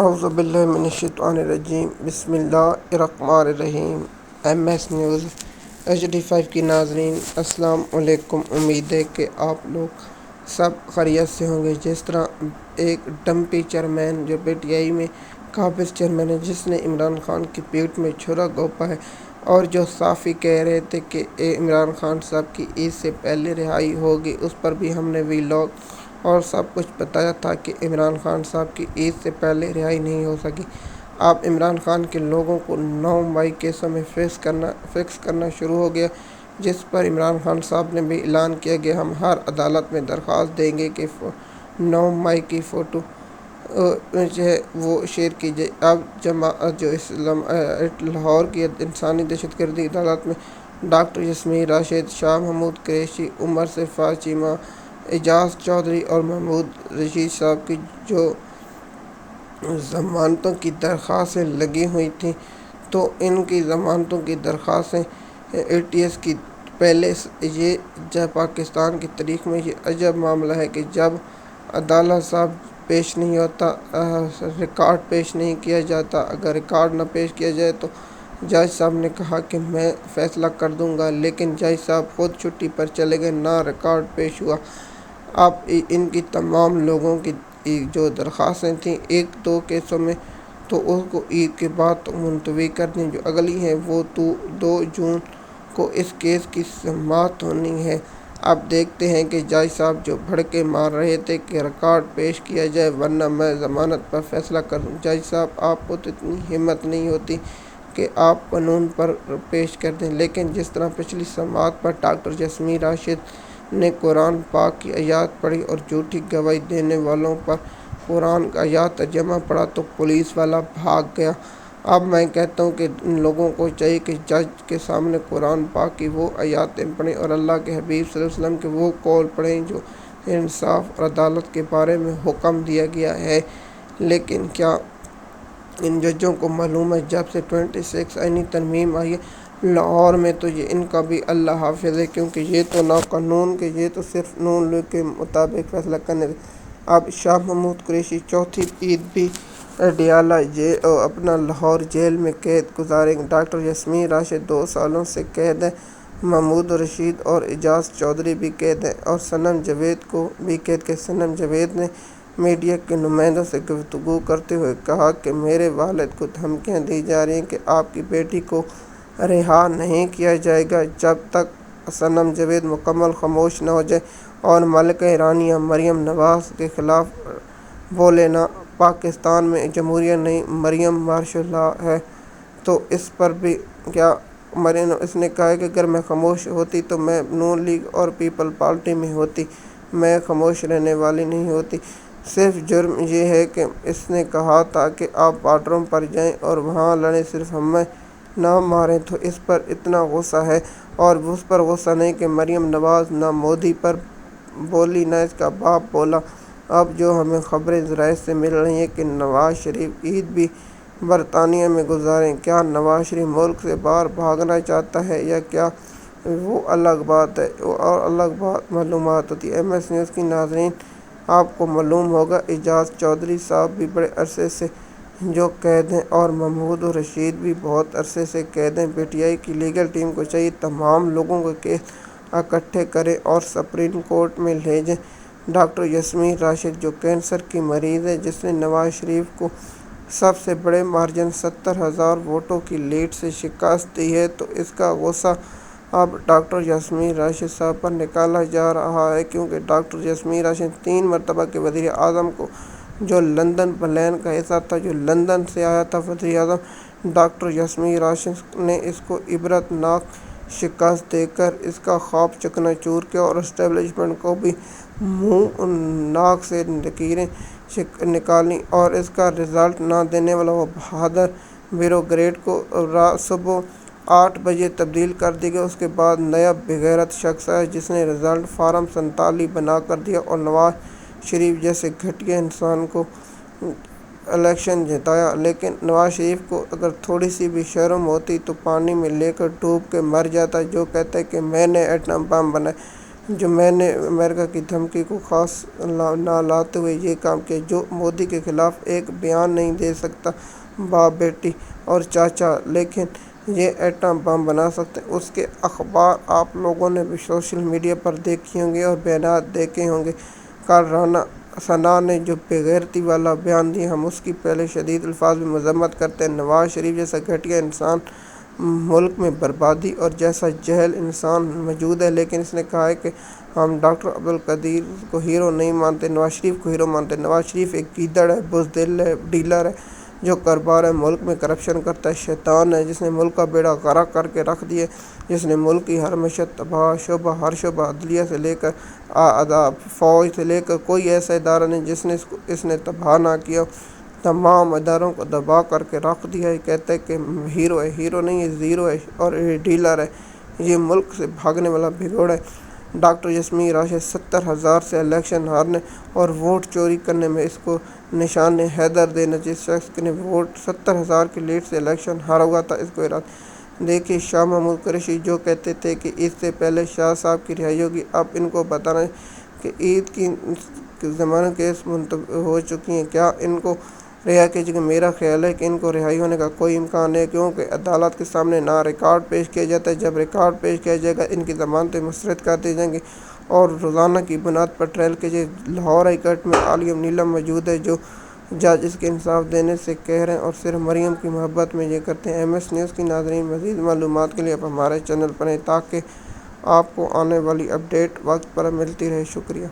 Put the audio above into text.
اعوذ باللہ من الشیطان الرجیم بسم اللہ الرحمن الرحیم۔ ایم ایس نیوز HD5 کی ناظرین السلام علیکم۔ امید ہے کہ آپ لوگ سب خیریت سے ہوں گے۔ جس طرح ایک ڈمپی چیئرمین جو PTI میں قابض چیئرمین ہے، جس نے عمران خان کی پیٹھ میں چھرا گھونپا ہے اور جو صاف ہی کہہ رہے تھے کہ عمران خان صاحب کی عید سے پہلے رہائی ہوگی، اس پر بھی ہم نے ویلاگ اور سب کچھ بتایا تھا کہ عمران خان صاحب کی عید سے پہلے رہائی نہیں ہو سکی۔ اب عمران خان کے لوگوں کو 9 مئی کیسوں میں فکس کرنا شروع ہو گیا، جس پر عمران خان صاحب نے بھی اعلان کیا کہ ہم ہر عدالت میں درخواست دیں گے کہ 9 مئی کی فوٹو جو ہے وہ شیئر کی جائے۔ اب جماعت جو لاہور کی انسانی دہشت گردی عدالت میں ڈاکٹر یاسمین راشد، شاہ محمود قریشی، عمر صفا چیمہ، اعجاز چودھری اور محمود رشید صاحب کی جو ضمانتوں کی درخواستیں لگی ہوئی تھیں، تو ان کی ضمانتوں کی درخواستیں ATS کی پہلے یہ پاکستان کی تاریخ میں یہ عجب معاملہ ہے کہ جب عدالت صاحب پیش نہیں ہوتا، ریکارڈ پیش نہیں کیا جاتا، اگر ریکارڈ نہ پیش کیا جائے تو جج صاحب نے کہا کہ میں فیصلہ کر دوں گا، لیکن جج صاحب خود چھٹی پر چلے گئے، نہ ریکارڈ پیش ہوا۔ اب ان کی تمام لوگوں کی جو درخواستیں تھیں 1-2 کیسوں میں، تو اس کو عید کے بعد تو ملتوی کر دیں۔ جو اگلی ہیں وہ 2 جون کو اس کیس کی سماعت ہونی ہے۔ اب دیکھتے ہیں کہ جج صاحب جو بھڑکے مار رہے تھے کہ ریکارڈ پیش کیا جائے ورنہ میں ضمانت پر فیصلہ کروں۔ جج صاحب آپ کو تو اتنی ہمت نہیں ہوتی کہ آپ قانون پر پیش کر دیں، لیکن جس طرح پچھلی سماعت پر ڈاکٹر یاسمین راشد نے قرآن پاک کی آیات پڑھی اور جھوٹی گواہی دینے والوں پر قرآن کا آیات ترجمہ پڑھا تو پولیس والا بھاگ گیا۔ اب میں کہتا ہوں کہ ان لوگوں کو چاہیے کہ جج کے سامنے قرآن پاک کی وہ آیاتیں پڑھیں اور اللہ کے حبیب صلی اللہ علیہ وسلم کے وہ قول پڑھیں جو انصاف اور عدالت کے بارے میں حکم دیا گیا ہے۔ لیکن کیا ان ججوں کو معلوم ہے جب سے 26 آئینی ترمیم آئی ہے لاہور میں، تو یہ ان کا بھی اللہ حافظ ہے، کیونکہ یہ تو نہ قانون کے، یہ تو صرف نون لیگ کے مطابق فیصلہ کرنے تھے۔ اب شاہ محمود قریشی چوتھی عید بھی اڈیالہ اپنا لاہور جیل میں قید گزاریں گے۔ ڈاکٹر یاسمین راشد 2 سالوں سے قید ہیں، محمود رشید اور اعجاز چودھری بھی قید ہیں، اور صنم جاوید کو بھی قید کیا۔ صنم جاوید نے میڈیا کے نمائندوں سے گفتگو کرتے ہوئے کہا کہ میرے والد کو دھمکیاں دی جا رہی ہیں کہ آپ کی بیٹی کو رہا نہیں کیا جائے گا جب تک صنم جاوید مکمل خاموش نہ ہو جائے اور ملکہ رانیہ مریم نواز کے خلاف بولے نہ۔ پاکستان میں جمہوریہ نہیں، مریم مارشل لا ہے، تو اس پر بھی کیا اس نے کہا کہ اگر میں خاموش ہوتی تو میں نون لیگ اور پیپل پارٹی میں ہوتی، میں خاموش رہنے والی نہیں ہوتی۔ صرف جرم یہ ہے کہ اس نے کہا تھا کہ آپ بارڈروں پر جائیں اور وہاں لڑیں، صرف ہمیں نہ ماریں، تو اس پر اتنا غصہ ہے۔ اور اس پر غصہ نہیں کہ مریم نواز نہ مودی پر بولی نہ اس کا باپ بولا۔ اب جو ہمیں خبریں ذرائع سے مل رہی ہیں کہ نواز شریف عید بھی برطانیہ میں گزاریں، کیا نواز شریف ملک سے باہر بھاگنا چاہتا ہے یا کیا، وہ الگ بات ہے اور الگ بات معلومات ہوتی ہے۔ ایم ایس نیوز کی ناظرین، آپ کو معلوم ہوگا اعجاز چودھری صاحب بھی بڑے عرصے سے جو قید ہیں اور محمود رشید بھی بہت عرصے سے قید ہیں۔ PTI کی لیگل ٹیم کو چاہیے تمام لوگوں کے کیس اکٹھے کرے اور سپریم کورٹ میں لے جائیں۔ ڈاکٹر یاسمین راشد جو کینسر کی مریض ہے، جس نے نواز شریف کو سب سے بڑے مارجن 70,000 ووٹوں کی لیڈ سے شکست دی ہے، تو اس کا غصہ اب ڈاکٹر یاسمین راشد صاحب پر نکالا جا رہا ہے، کیونکہ ڈاکٹر یاسمین راشد 3 مرتبہ کے وزیر اعظم کو جو لندن پلین کا حصہ تھا، جو لندن سے آیا تھا وزیر اعظم، ڈاکٹر یاسمین راشد نے اس کو عبرت ناک شکست دے کر اس کا خواب چکنا چور کیا اور اسٹیبلشمنٹ کو بھی منہ ناک سے لکیریں نکالیں، اور اس کا رزلٹ نہ دینے والا وہ بہادر بیوروکریٹ کو صبح 8 بجے تبدیل کر دی گئی۔ اس کے بعد نیا بغیرت شخص آیا جس نے رزلٹ فارم 47 بنا کر دیا اور نواز شریف جیسے گھٹیا انسان کو الیکشن جتایا۔ لیکن نواز شریف کو اگر تھوڑی سی بھی شرم ہوتی تو پانی میں لے کر ڈوب کے مر جاتا۔ جو کہتا ہے کہ میں نے ایٹم بم بنائے، جو میں نے امریکہ کی دھمکی کو خاص نہ لاتے ہوئے یہ کام کیا، جو مودی کے خلاف ایک بیان نہیں دے سکتا، باپ بیٹی اور چاچا، لیکن یہ ایٹم بم بنا سکتے ہیں، اس کے اخبار آپ لوگوں نے بھی سوشل میڈیا پر دیکھی ہوں گی اور بیانات دیکھے ہوں گے۔ کل رانا ثنا نے جو بے غیرتی والا بیان دیا، ہم اس کی پہلے شدید الفاظ میں مذمت کرتے ہیں۔ نواز شریف جیسا گھٹیا انسان ملک میں بربادی اور جیسا جاہل انسان موجود ہے، لیکن اس نے کہا ہے کہ ہم ڈاکٹر عبدالقادر کو ہیرو نہیں مانتے، نواز شریف کو ہیرو مانتے ہیں۔ نواز شریف ایک گیدڑ ہے، بزدل ہے، ڈیلر ہے، جو کاروبار ہے، ملک میں کرپشن کرتا ہے، شیطان ہے، جس نے ملک کا بیڑا غرق کر کے رکھ دیا، جس نے ملک کی ہر معیشت تباہ، ہر شعبہ، عدلیہ سے لے کر فوج سے لے کر کوئی ایسا ادارہ نہیں جس نے اس نے تباہ نہ کیا، تمام اداروں کو دبا کر کے رکھ دیا۔ یہ کہتا ہے کہ ہیرو ہے، ہیرو نہیں، یہ زیرو ہے اور یہ ڈیلر ہے، یہ ملک سے بھاگنے والا بھگوڑا ہے۔ ڈاکٹر یاسمین راشد 70,000 سے الیکشن ہارنے اور ووٹ چوری کرنے میں اس کو نشان حیدر دینا، جس شخص نے ووٹ 70,000 کی لیڈ سے الیکشن ہارا ہوا تھا، اس کو دیکھیے شاہ محمود قریشی جو کہتے تھے کہ عید سے پہلے شاہ صاحب کی رہائی ہوگی، اب ان کو بتانا ہے کہ عید کی ضمانت کیس منتخب ہو چکی ہیں، کیا ان کو رہا کیجیے گا؟ میرا خیال ہے کہ ان کو رہائی ہونے کا کوئی امکان نہیں ہے، کیونکہ عدالت کے سامنے نہ ریکارڈ پیش کیا جاتا ہے۔ جب ریکارڈ پیش کیا جائے گا ان کی ضمانتیں مسترد کر دی جائیں گی اور روزانہ کی بنیاد پر ٹرائل کے لیے لاہور ہائی کورٹ میں عالم نیلم موجود ہے، جو جج اس کے انصاف دینے سے کہہ رہے ہیں اور صرف مریم کی محبت میں یہ کرتے ہیں۔ ایم ایس نیوز کی ناظرین، مزید معلومات کے لیے آپ ہمارے چینل پر رہیں تاکہ آپ کو آنے والی اپڈیٹ وقت پر ملتی رہے۔ شکریہ۔